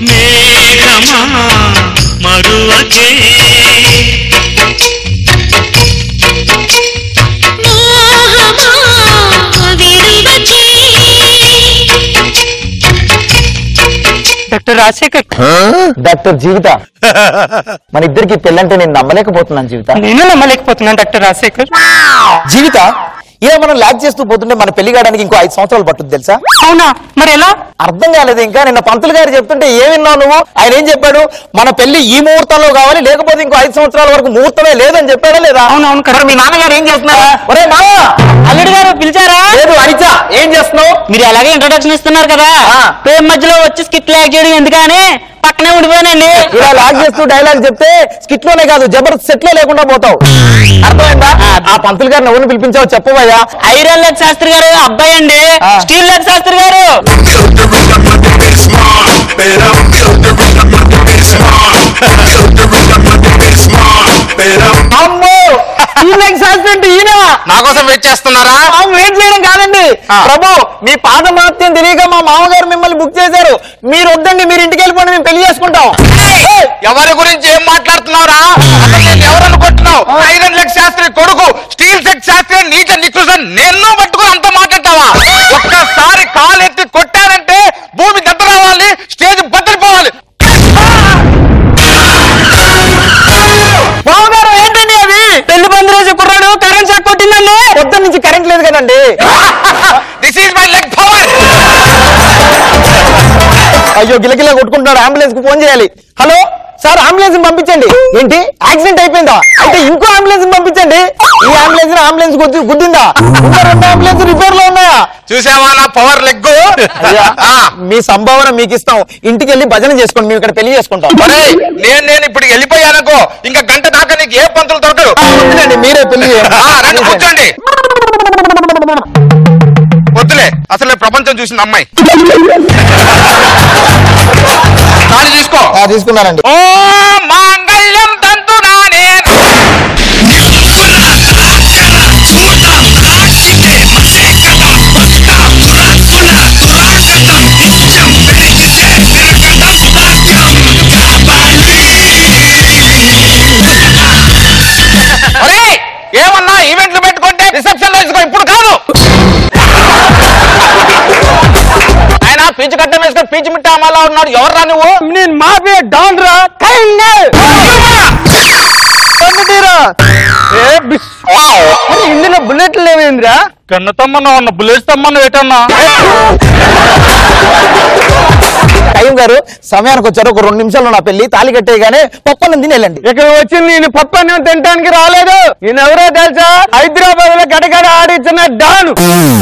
మేఘమా మరువకే doctor Rajasekhar. Doctor జీవిత, మన ఇద్దరికి పెళ్ళంటే నేను నమ్మలేకపోతున్నాను జీవిత. నేను నమ్మలేకపోతున్నాను డాక్టర్ రాజశేఖర్. జీవిత, ఇలా మనం ల్యాక్ చేస్తూ పోతుంటే మన పెళ్లి కావడానికి ఇంకో 5 సంవత్సరాలు పట్టుద్ది తెలుసా? అవునా? మరి ఎలా? అర్థం కాలేదు ఇంకా. నిన్న పంతులు గారు చెప్తుంటే ఏమిన్నావు నువ్వు? ఆయన ఏం చెప్పాడు? మన పెళ్లి ఈ ముహూర్తంలో కావాలి, లేకపోతే ఇంకో 5 సంవత్సరాల వరకు ముహూర్తమే లేదని చెప్పాడా లేదా? అవునవును కదా. మీ నాన్నగారు ఏం చేస్తున్నారా? ఒరే మామ, అల్లుడు గారు పిలిచారా? లేదు అనిచా, ఏం చేస్తున్నావు? మీరు అలాగే ఇంట్రొడక్షన్ ఇస్తున్నారు కదా, పేరు మధ్యలో వచ్చి స్కిట్ లాక్ చేయడం ఎందుకని పక్కనే ఉండిపోయానండి. ఇలా లాక్ చేస్తూ డైలాగ్ చెప్తే స్కిట్ లోనే కాదు, జబర్దస్త్ సెట్ లో లేకుండా పోతావు. అర్థమైందా? ఆ పంతులు గారిని ఎవరిని పిలిపించావు చెప్పవయ్యా. ఐరన్ లెగ్ శాస్త్రి గారు అబ్బాయి అండి. స్టీల్ లెగ్ శాస్త్రి గారు. అమ్మో, స్టీల్ లెగ్ శాస్త్రి అంటే ఈయన నా కోసం వెయిట్ చేస్తున్నారా? వెయిట్ చేయడం కాదండి ప్రభు, మీ పాద మహత్యం తెలియక మా మామగారు మిమ్మల్ని బుక్ చేశారు. మీరు వద్దండి, మీరు ఇంటికి వెళ్ళిపోండి, మేము పెళ్లి చేసుకుంటాం. ఎవరి గురించి ఏం మాట్లాడుతున్నావురా? ఎవరు అనుకుంటున్నావు? ఐరన్ లెగ్ శాస్త్రి కొడుకు స్టీల్ లెగ్ శాస్త్రి నీచ నికృష్టం నిన్ను పట్టుకుని అంత మాట్లాడతావా? ఒక్కసారి కాలు ఎత్తి కొట్టారంటే భూమి దెబ్బ రావాలి, స్టేజ్ బద్దలిపోవాలి. మామగారు ఏంటండి అది? పెళ్లి బంద్ రోజు కుర్రాడు కరెంట్ షాక్ కొట్టిందండి. పొద్దు నుంచి కరెంట్ లేదు కదండి. This is my leg power. అయ్యో, గిలగిలా కొట్టుకుంటున్నాడు. అంబులెన్స్ కు ఫోన్ చేయాలి. హలో సార్, అంబులెన్స్ పంపించండి. ఏంటి, యాక్సిడెంట్ అయిపోయిందా? అయితే ఇంకో అంబులెన్స్ పంపించండి. ఈ అంబులెన్స్ గుద్దిందా? ఇంకా 2 అంబులెన్స్ రిపేర్ లో ఉన్నాయా? చూసావా నా పవర్ లెగ్? మీ సంభావన మీకు ఇస్తాం. ఇంటికి వెళ్ళి భజన చేసుకోండి, మేము ఇక్కడ పెళ్లి చేసుకుంటాం. నేను ఇప్పుడు వెళ్ళిపోయానుకో ఇంకా గంట దాకా నీకు ఏ పంతులు దొరకరు. మీరే పెళ్లి కూర్చోండి. వద్దులే, అసలు ప్రపంచం చూసిన అమ్మాయి. తీసుకో. తీసుకున్నానండి. ఓ మాంగళ్యం తంతునానే. ఏమన్నా ఈవెంట్లు పెట్టుకుంటే రిసెప్షన్ లో ఇప్పుడు కాదు. ఆయన పీచు కట్టం వేసుకొని పీచు మిట్టా అమలా ఉన్నాడు. ఎవర్రా నువ్వు? నేను మాఫియా డాన్ రా. ఇందులో బుల్లెట్లు లేవేంద్రా? కన్ను తమ్మన్నా ఉన్న బుల్లెట్స్ తమ్మన్నా ఏటన్నా? టైం గారు సమయానికి వచ్చారు. ఒక 2 నిమిషాల్లో నా పెళ్లి. తాళి కట్టేయగానే పప్పన్నం తిని వెళ్ళండి. ఇక్కడ వచ్చింది నేను పప్పన్నం తినడానికి రాలేదు. నేను ఎవరో తెలుసా? హైదరాబాద్ లో గడగడ ఆడిచ్చిన డాన్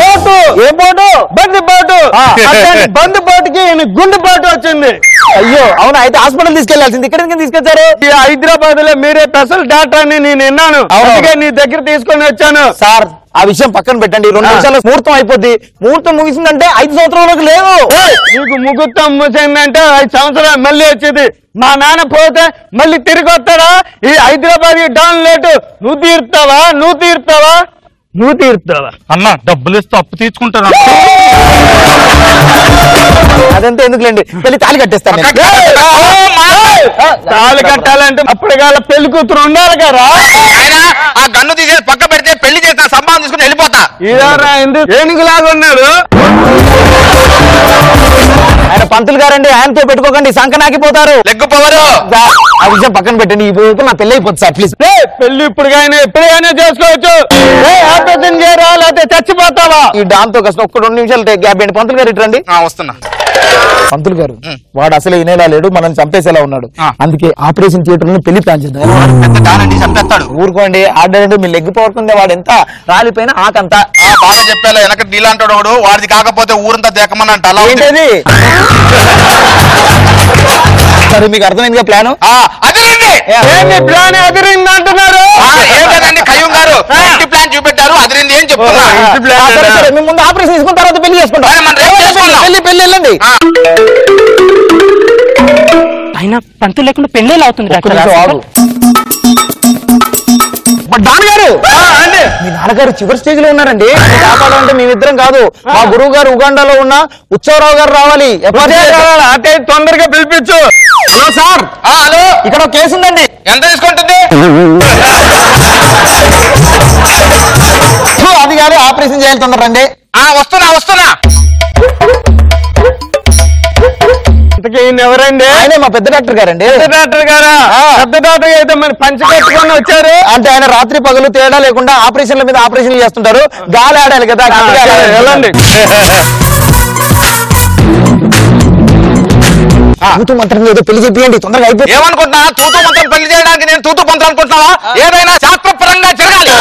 పోటు. ఏ పోటు? బంది పోటు. బంది పోటుకి గుండు పోటు వచ్చింది. అయ్యో అవునా? అయితే హాస్పిటల్ తీసుకెళ్లాల్సింది. ఇక్కడ తీసుకొచ్చారు. హైదరాబాద్ లో మీరే స్పెషల్ డాక్టర్ అని నేను విన్నాను. అందుకే నీ దగ్గర తీసుకొని వచ్చాను. సార్, ఆ విషయం పక్కన పెట్టండి. 2 నిమిషాలు ముహూర్తం అయిపోద్ది. ముహూర్తం ముగిసిందంటే 5 సంవత్సరాల వరకు లేదు. నీకు ముహూర్తం ముగిసిందంటే 5 సంవత్సరాలు మళ్ళీ వచ్చేది. మా నాన్న పోతే మళ్ళీ తిరిగి వస్తాడా? ఈ హైదరాబాద్ డాన్ లేటు నువ్వు తీరుతావా? అన్న డబ్బులు ఇస్తే అప్పు తీసుకుంటాను. అదంతా ఎందుకులేండి, పెళ్లి తాళి కట్టేస్తాను. తాళి కట్టాలంటే అప్పటికాల పెళ్లి కూతురు ఉండాలి కదా. ఆ గన్ను తీసేసి పక్క పెడితే పెళ్లి చేస్తా, సంబంధం తీసుకుని వెళ్ళిపోతా. ఇదారా ఎందుకు ఏనుగులాగా ఉన్నాడు? ఆయన పంతులు గారండి, ఆయనతో పెట్టుకోకండి, సంకనాకిపోతారు. Leg power. ఆ విషయం పక్కన పెట్టండి. ఈ పోతే నా పెళ్లి అయిపోతుంది సార్, ప్లీజ్. పెళ్లి ఇప్పుడుగానే ఎప్పుడైనా చేసుకోవచ్చు. ఆపరేషన్ చేయరా లేకపోతే చచ్చిపోతావా? ఈ డాన్ తో కష్టం. ఒక్క 2 నిమిషాలు గ్యాప్ ఏంటి? పంతులు గారు ఇట్రండి. వస్తున్నా. పంతులు గారు, వాడు అసలు వినేలా లేడు, మనం చంపేసేలా ఉన్నాడు. అందుకే ఆపరేషన్ థియేటర్ లో పెళ్లి ప్లాన్ చేద్దాం. ఊరుకోండి, ఆడారంటే మీ లెగ్ పవర్కుందే. వాడు ఎంత రాలిపోయినా ఆకంత. బాగా చెప్పాలి. వెనక నీలాంటాడు వాడు. వాడిది కాకపోతే ఊరంతా దేకమని అలా ఏంటది? సరే, మీకు అర్థమైందిగా ప్లాన్? ప్లాన్ అదిరింది అంటున్నారు. కయ్యం గారు ప్లాన్ చూపెట్టారు, అదిరింది ఏం చెప్తున్నా. మేము ముందు ఆపరేషన్ తీసుకున్న తర్వాత పెళ్లి చేసుకుంటాం. పెళ్లి వెళ్ళండి. ఆయన పంతులు లేకుండా పెళ్లి అవుతుంది. డాన్ గారు అండి, మీ నాన్నగారు చివరి స్టేజ్ లో ఉన్నారండి. కాపాడాలంటే మేమిద్దరం కాదు, మా గురువు గారు ఉగాండాలో ఉన్న ఉత్సవరావు గారు రావాలి. అంటే తొందరగా పిలిపించు. Hello sir. హలో, ఇక్కడ ఒక కేసు ఉందండి. ఎంత తీసుకుంటుంది? అది కాదు, ఆపరేషన్ చేయాలి, తొందర రండి. వస్తున్నా. ఎవరండి? ఆయనే మా పెద్ద డాక్టర్ గారండి. పెద్ద డాక్టర్ గారా? పెద్ద డాక్టర్ అయితే మరి పంచి కట్టుకొని వచ్చారు అంటే ఆయన రాత్రి పగలు తేడా లేకుండా ఆపరేషన్ల మీద ఆపరేషన్లు చేస్తుంటారు. గాలి ఆడాలి కదా. వెళ్ళండి. తూతు మంత్రం ఏదో పెళ్లి చెప్పియండి, తొందరగా అయిపోయి. ఏమనుకుంటున్నా? తూతు మంత్రం పెళ్లి చేయడానికి నేను తూతు మంత్రం అనుకుంటున్నావా? ఏదైనా శాస్త్రపరంగా జరగాలి.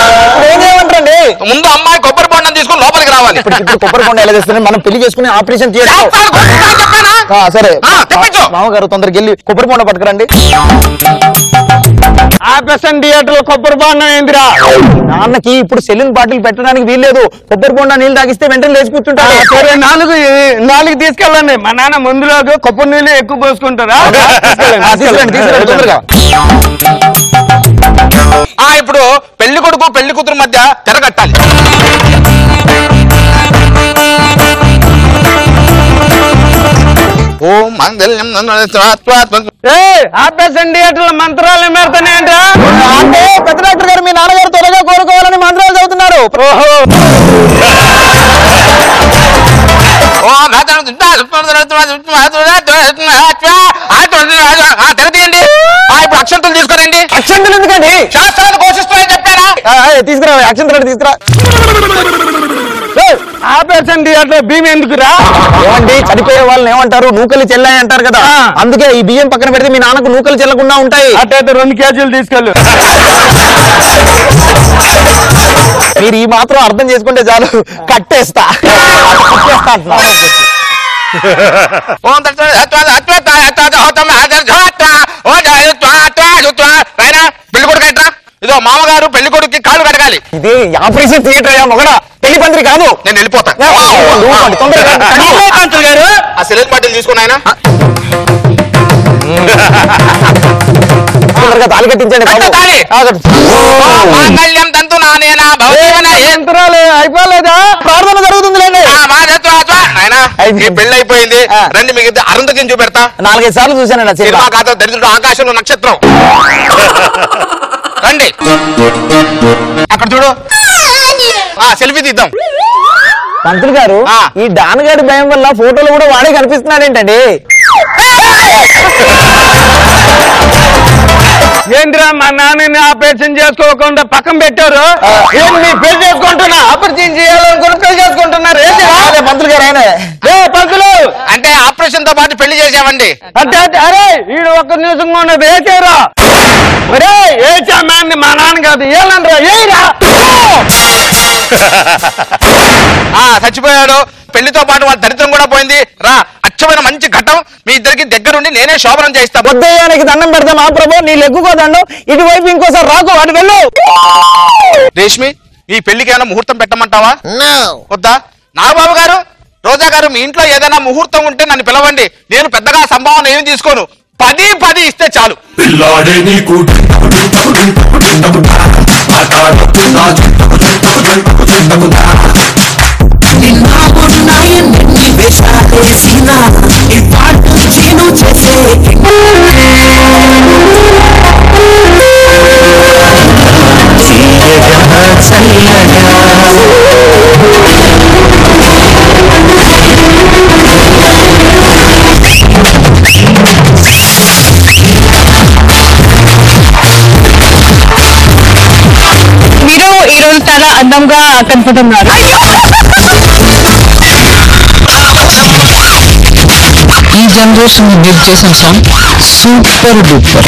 ఏమంటారండి? ముందు అమ్మాయి కొబ్బరి బొండం తీసుకుని లోపలికి రావాలి. ఇప్పుడు కొబ్బరి కొండ ఎలా చేస్తుంది? మనం పెళ్లి చేసుకుని ఆపరేషన్ చేయాలి. సరే మామగారు తొందరకి వెళ్ళి కొబ్బరి బొండ పట్టుకురండి. ఆపరేషన్ థియేటర్ లో కొబ్బరి బొండం ఏందిరా? నాన్నకి ఇప్పుడు సెల్లిన్ బాటిల్ పెట్టడానికి వీల్లేదు. కొబ్బరి బొండ నీళ్ళు తాగిస్తే వెంటనే లేచి కూర్చుంటారు. సరే, నాలుగు తీసుకెళ్ళండి. మా నాన్న ముందులోకి కొబ్బరి నీళ్ళు ఎక్కువ పోసుకుంటారా? తీసుకురండి తొందరగా. ఇప్పుడు పెళ్లి కొడుకు పెళ్లి కూతురు మధ్య తెరగట్టాలి. ఓ మంగళ్యం ఆపరేషన్ థియేటర్ మంత్రాలు ఏమేరుతాయంటే పెద్ద డాక్టర్ గారు మీ నాన్నగారు త్వరగా కోరుకోవాలని మంత్రాలు చదువుతున్నారు. తెరతీయండి. ఇప్పుడు అక్షంతలు తీసుకురండి. అక్షంతలు ఎందుకండి? శాస్త్రాలు ఘోషిస్తున్నాయని చెప్పారా? తీసుకురా, అక్షంతలు తీసుకురా. ఆపరేషన్ థియేటర్ బియ్యం ఎందుకురా? ఏమండి, చనిపోయే వాళ్ళని ఏమంటారు? నూకలు చెల్లాయి అంటారు కదా, అందుకే ఈ బియ్యం పక్కన పెడితే మీ నాన్నకు నూకలు చెల్లకుండా ఉంటాయి. అట్టయితే 2 కేజీలు తీసుకెళ్ళు. మీరు ఈ మాత్రం అర్థం చేసుకుంటే చాలు, కట్టేస్తా. పెళ్లి కొడుకు ఏంట్రా? ఇదో మామగారు పెళ్లి కొడుకు కాళ్ళు కడగాలి. ఇది ఆపరేషన్ థియేటర్ మొగడా, పెళ్లి పందిరి కాదు. నేను వెళ్ళిపోతా. గారు ఆ సెలెక్ట్ బాటిల్ తీసుకుని ఆయన తాళి కట్టించండి. అయిపోలేదా? ప్రార్థన జరుగుతుంది. పెళ్లి అయిపోయింది. రండి, మీకు అరుంధతిని చూపెడతా. 4-5 సార్లు చూశానండి సినిమా. దరిద్రుడు ఆకాశంలో నక్షత్రం. రండి, అక్కడ చూడు. సెల్ఫీ తీద్దాం. పంతులు గారు, ఈ డాన్ గారి భయం వల్ల ఫోటోలు కూడా వాడే కనిపిస్తున్నాడేంటండి? ఏంద్రా మా నాన్నని ఆపరేషన్ చేసుకోకుండా పక్కన పెట్టారు. మీ పెళ్లి చేసుకుంటున్నా ఆపరేషన్ చేయాలనుకుని పెళ్లి చేసుకుంటున్నారు. పంతులు గారు ఆయన పంతులు అంటే ఆపరేషన్ తో పాటు పెళ్లి చేసామండి. అంటే అరే వీడు ఒక్క నిమిషంగా ఉన్నది ఏచేరా. ఒరే ఏచా మ్యాన్ని మా నాన్న కాదు ఏలనరా ఏరా. చచ్చిపోయాడు. పెళ్లితో పాటు వాళ్ళ దరిద్రం కూడా పోయింది. రా, అచ్చమైన మంచి ఘట్టం. మీ ఇద్దరికి దగ్గరుండి నేనే శోభనం చేయిస్తా. బొద్దయ్యానికి దండం పెడతా మా ప్రభు, నీ లెగ్గుకో దండం. ఇటువైపు ఇంకోసారి రాకు, అటు వెళ్ళు. రేష్మి, ఈ పెళ్లికి ఏమైనా ముహూర్తం పెట్టమంటావా? వద్దా? నాగబాబు గారు, రోజా గారు, మీ ఇంట్లో ఏదైనా ముహూర్తం ఉంటే నన్ను పిలవండి. నేను పెద్దగా సంభావన ఏమి తీసుకోను. 10 ఇస్తే చాలు. మీరు ఈరోజు చాలా అందంగా కనపడుతున్నారు. ఈ జనరేషన్ మీరు చేసిన సాంగ్ సూపర్ డూపర్.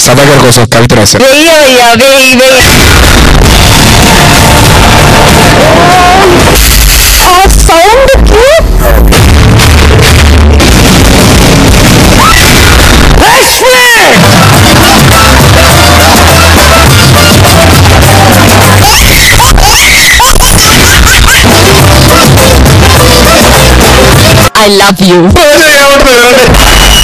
సభాగారి కోసం కవిత రాశారు. I love you.